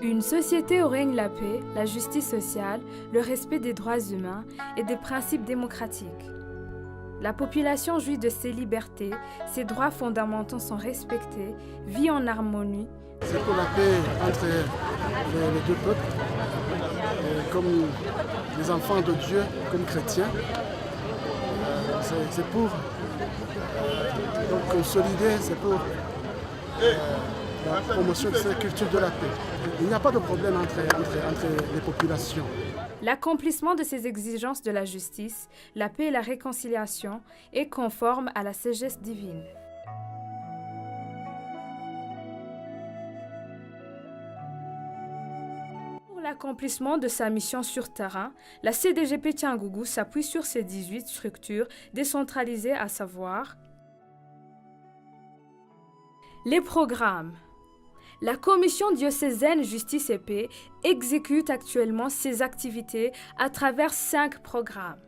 Une société où règne la paix, la justice sociale, le respect des droits humains et des principes démocratiques. La population jouit de ses libertés, ses droits fondamentaux sont respectés, vit en harmonie. C'est pour la paix entre les deux peuples, comme les enfants de Dieu, comme chrétiens. C'est pour consolider, c'est pour la promotion de cette culture de la paix. Il n'y a pas de problème entre les populations. L'accomplissement de ces exigences de la justice, la paix et la réconciliation est conforme à la sagesse divine. Pour l'accomplissement de sa mission sur terrain, la CDGP Tiangougou s'appuie sur ses 18 structures décentralisées, à savoir les programmes. La Commission diocésaine Justice et Paix exécute actuellement ses activités à travers 5 programmes.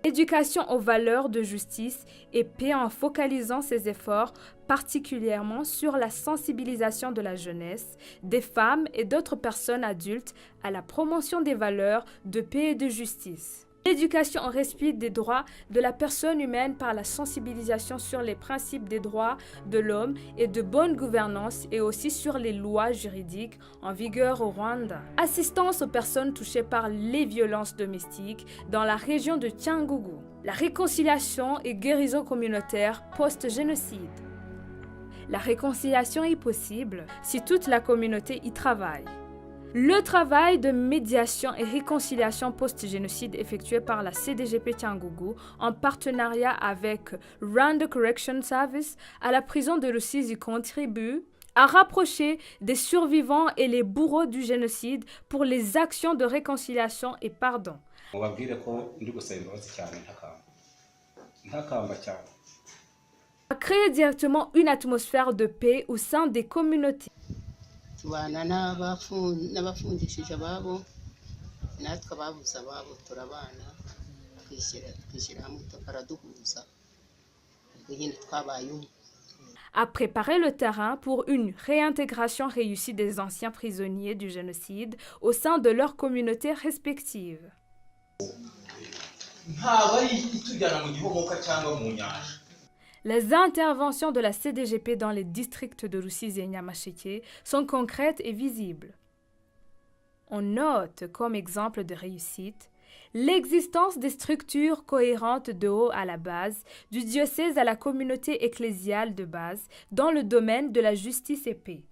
Éducation aux valeurs de justice et paix en focalisant ses efforts particulièrement sur la sensibilisation de la jeunesse, des femmes et d'autres personnes adultes à la promotion des valeurs de paix et de justice. L'éducation au respect des droits de la personne humaine par la sensibilisation sur les principes des droits de l'homme et de bonne gouvernance et aussi sur les lois juridiques en vigueur au Rwanda. Assistance aux personnes touchées par les violences domestiques dans la région de Tiangougou. La réconciliation et guérison communautaire post-génocide. La réconciliation est possible si toute la communauté y travaille. Le travail de médiation et réconciliation post-génocide effectué par la CDGP Tiangougou en partenariat avec Rwanda Correction Service à la prison de Rusizi contribue à rapprocher des survivants et les bourreaux du génocide pour les actions de réconciliation et pardon. À créer directement une atmosphère de paix au sein des communautés. tubana n'abafungishije ababo natwe ababuze ababo turabana twishyira hamwe tukaraduhuza ubwo nyine twabaye umwe. À préparer le terrain pour une réintégration réussie des anciens prisonniers du génocide au sein de leurs communautés respectives. Les interventions de la CDGP dans les districts de Rusizi et Nyamasheke sont concrètes et visibles. On note comme exemple de réussite l'existence des structures cohérentes de haut à la base, du diocèse à la communauté ecclésiale de base, dans le domaine de la justice et paix.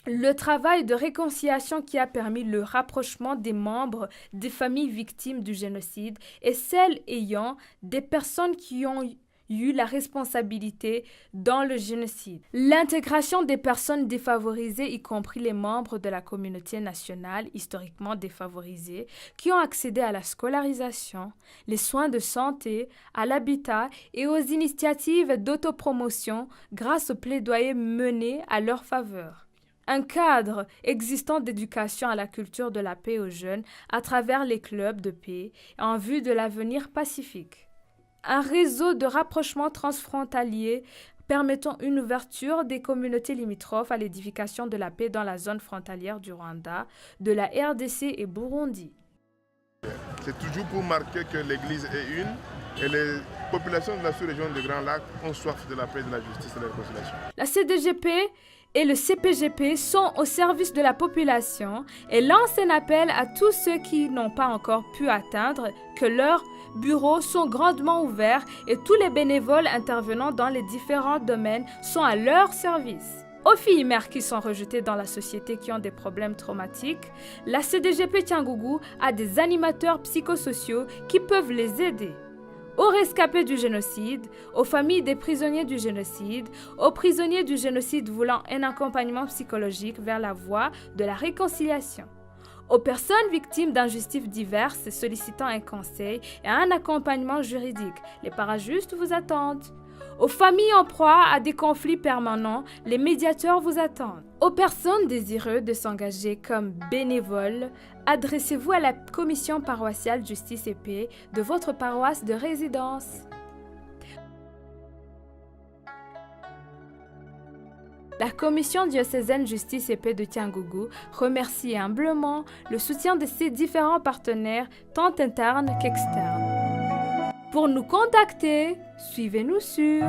Le travail de réconciliation qui a permis le rapprochement des membres des familles victimes du génocide et celles ayant des personnes qui ont eu la responsabilité dans le génocide. L'intégration des personnes défavorisées, y compris les membres de la communauté nationale historiquement défavorisée, qui ont accédé à la scolarisation, les soins de santé, à l'habitat et aux initiatives d'autopromotion grâce aux plaidoyers menés à leur faveur. Un cadre existant d'éducation à la culture de la paix aux jeunes à travers les clubs de paix en vue de l'avenir pacifique. Un réseau de rapprochement transfrontalier permettant une ouverture des communautés limitrophes à l'édification de la paix dans la zone frontalière du Rwanda, de la RDC et Burundi. C'est toujours pour marquer que l'Église est une et les populations de la sous-région du Grand Lac ont soif de la paix, de la justice et de la réconciliation. La CDGP et le CPGP sont au service de la population et lancent un appel à tous ceux qui n'ont pas encore pu atteindre que leurs bureaux sont grandement ouverts et tous les bénévoles intervenant dans les différents domaines sont à leur service. Aux filles mères qui sont rejetées dans la société qui ont des problèmes traumatiques, la CDGP Tiangougou a des animateurs psychosociaux qui peuvent les aider. Aux rescapés du génocide, aux familles des prisonniers du génocide, aux prisonniers du génocide voulant un accompagnement psychologique vers la voie de la réconciliation, aux personnes victimes d'injustices diverses sollicitant un conseil et un accompagnement juridique. Les parajustes vous attendent. Aux familles en proie à des conflits permanents, les médiateurs vous attendent. Aux personnes désireuses de s'engager comme bénévoles, adressez-vous à la commission paroissiale Justice et Paix de votre paroisse de résidence. La commission diocésaine Justice et Paix de Tiangougou remercie humblement le soutien de ses différents partenaires, tant internes qu'externes. Pour nous contacter, suivez-nous sur